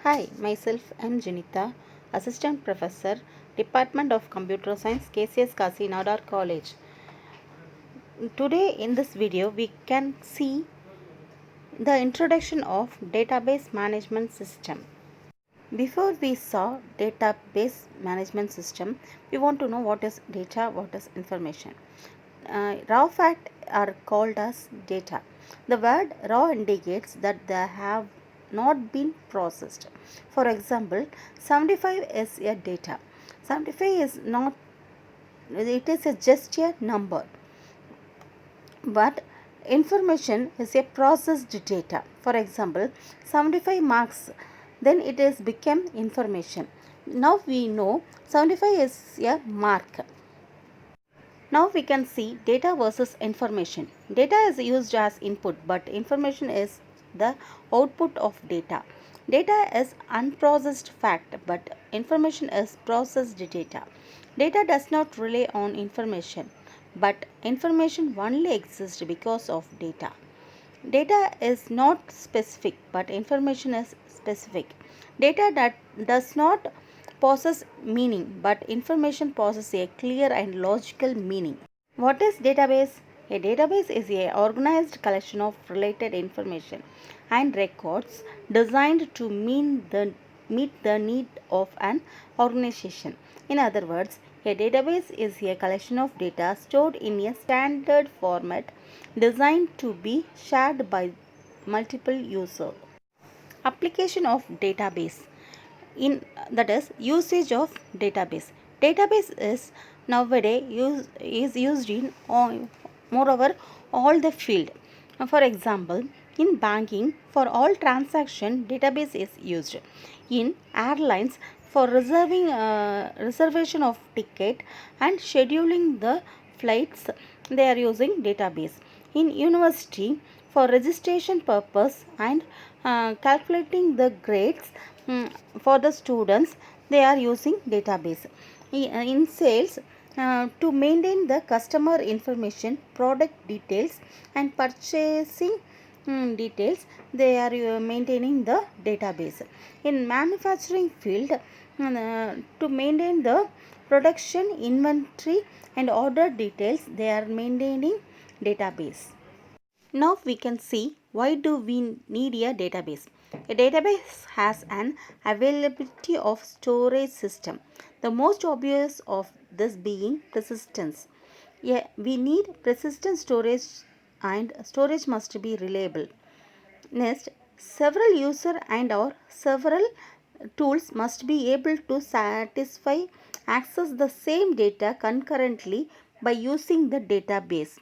Hi, myself I'm Junita, Assistant Professor, Department of Computer Science, KCS Kasinadar College. Today in this video we can see the introduction of database management system. Before we saw database management system, we want to know what is data, what is information. Raw facts are called as data. The word raw indicates that they have not been processed. For example, 75 is a data. 75 is not, it is just a number. But information is a processed data. For example, 75 marks, then it is become information. Now we know 75 is a mark. Now we can see data versus information. Data is used as input, but information is the output of data. Data is unprocessed fact, but information is processed data. Data does not rely on information, but information only exists because of data. Data is not specific, but information is specific. Data that does not possess meaning, but information possesses a clear and logical meaning. What is database? A database is a organized collection of related information and records designed to meet the need of an organization. In other words, a database is a collection of data stored in a standard format designed to be shared by multiple users. Application of database in that is usage of database is nowadays is used in moreover all the field. For example, in banking, for all transaction database is used. In airlines, for reservation of ticket and scheduling the flights, they are using database. In university, for registration purpose and calculating the grades, for the students, they are using database. In sales, to maintain the customer information, product details and purchasing details, they are maintaining the database. In manufacturing field, to maintain the production inventory and order details, they are maintaining database. Now we can see why do we need a database. A database has an availability of storage system. The most obvious of this being persistence. Yeah, we need persistent storage and storage must be reliable. Next, several user and or several tools must be able to access the same data concurrently by using the database.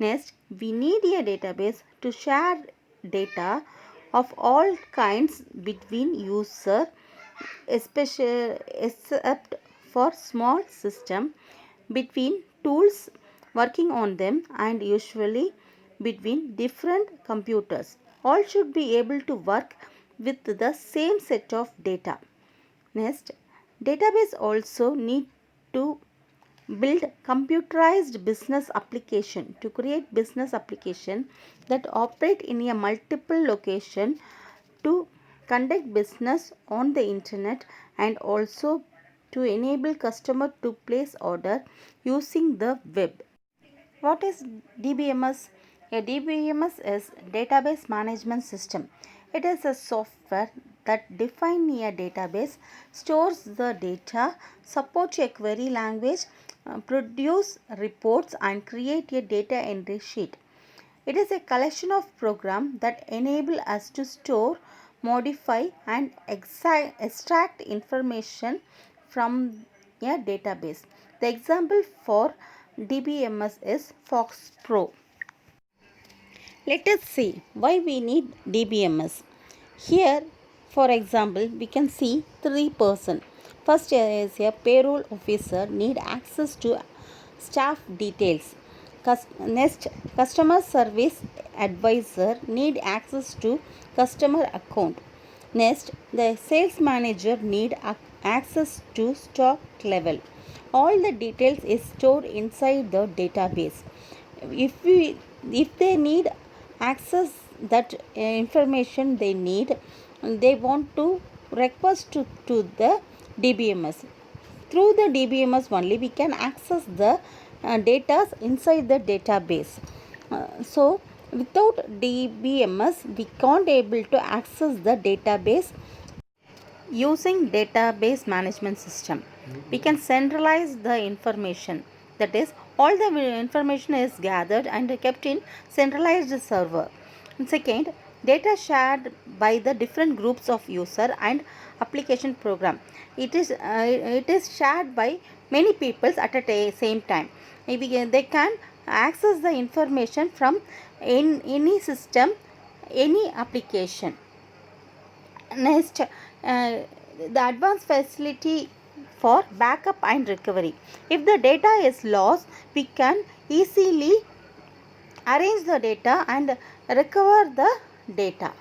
Next, we need a database to share data of all kinds between user, especially except for small system, between tools working on them, and usually between different computers. All should be able to work with the same set of data. Next, database also need to build computerized business application to create business application that operate in a multiple location to conduct business on the internet and also to enable customer to place order using the web. What is DBMS? A DBMS is database management system. It is a software that defines a database, stores the data, supports a query language, produce reports and create a data entry sheet. It is a collection of programs that enable us to store, modify and extract information from a database. The example for DBMS is Fox Pro. Let us see why we need DBMS. Here, for example, we can see three persons. First is a payroll officer need access to staff details. Next, customer service advisor need access to customer account. Next, the sales manager need access to stock level. All the details is stored inside the database. If they need access that information they need, they want to request to the DBMS. Through the DBMS only we can access the data inside the database. So without DBMS we can't able to access the database. Using database management system, we can centralize the information. That is, all the information is gathered and kept in centralized server. And second, data shared by the different groups of user and application program. It is shared by many people at a same time. They can access the information from any system, any application. Next, the advanced facility for backup and recovery. If the data is lost, we can easily arrange the data and recover the data.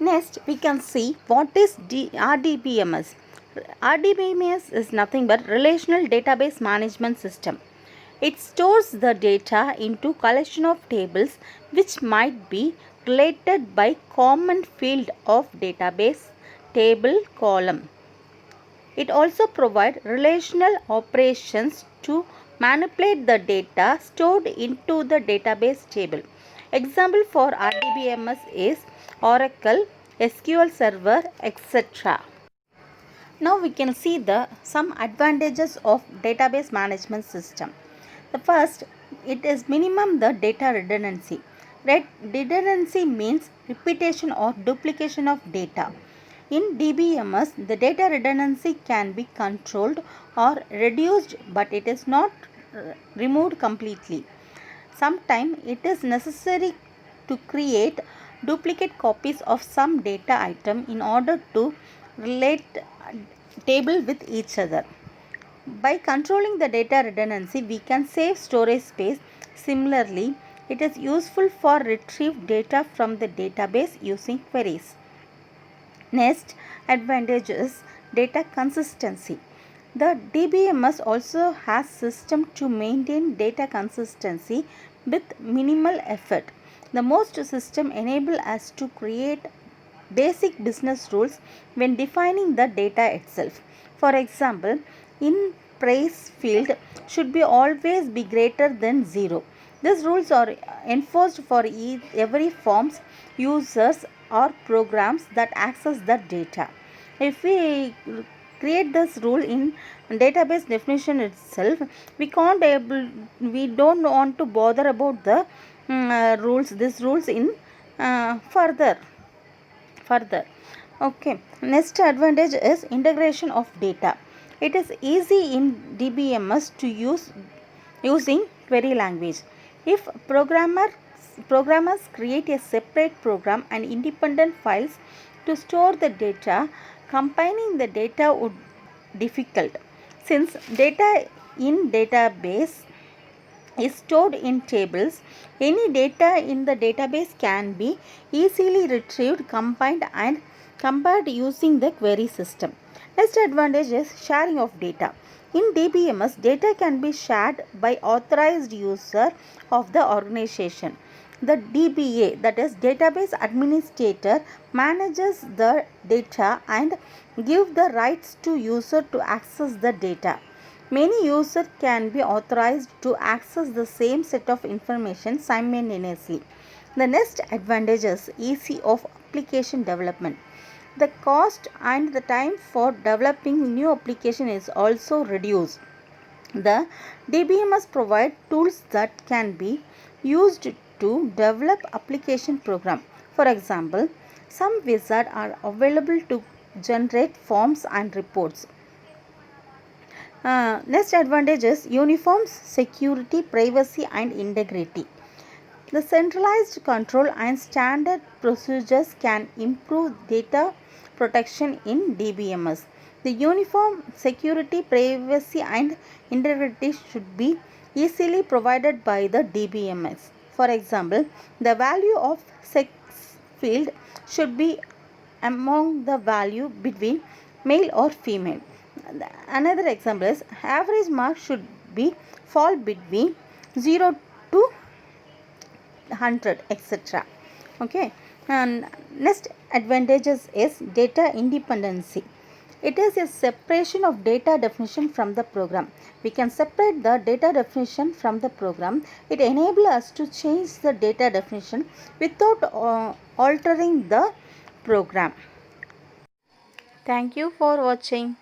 Next, we can see what is RDBMS. RDBMS is nothing but Relational Database Management System. It stores the data into collection of tables which might be related by common field of database table column. It also provides relational operations to manipulate the data stored into the database table. Example for RDBMS is Oracle, SQL Server, etc. Now we can see some advantages of database management system. The first, it is minimum the data redundancy. Redundancy means repetition or duplication of data. In DBMS, the data redundancy can be controlled or reduced, but it is not removed completely. Sometimes it is necessary to create duplicate copies of some data item in order to relate table with each other. By controlling the data redundancy, we can save storage space. Similarly, it is useful for retrieve data from the database using queries. Next advantage is data consistency. The DBMS also has system to maintain data consistency with minimal effort. The most system enable us to create basic business rules when defining the data itself. For example, in price field should be always be greater than 0. These rules are enforced for every forms, users or programs that access the data. If we create this rule in database definition itself, we don't want to bother about the these rules in further. Okay, next advantage is integration of data. It is easy in DBMS to use using query language. If programmers create a separate program and independent files to store the data, combining the data would difficult. Since data in database is stored in tables, any data in the database can be easily retrieved, combined and compared using the query system. Next advantage is sharing of data. In DBMS, data can be shared by authorized user of the organization. The DBA, that is database administrator, manages the data and give the rights to user to access the data. Many users can be authorized to access the same set of information simultaneously. The next advantage is ease of application development. The cost and the time for developing new application is also reduced. The DBMS provide tools that can be used to develop application program. For example, some wizards are available to generate forms and reports. Next advantage is uniform security, privacy and integrity. The centralized control and standard procedures can improve data protection in DBMS. The uniform security, privacy and integrity should be easily provided by the DBMS. For example, the value of sex field should be among the value between male or female. Another example is average mark should be fall between 0 to 100, etc. Okay. And next advantages is data independency. It is a separation of data definition from the program. We can separate the data definition from the program. It enables us to change the data definition without altering the program. Thank you for watching.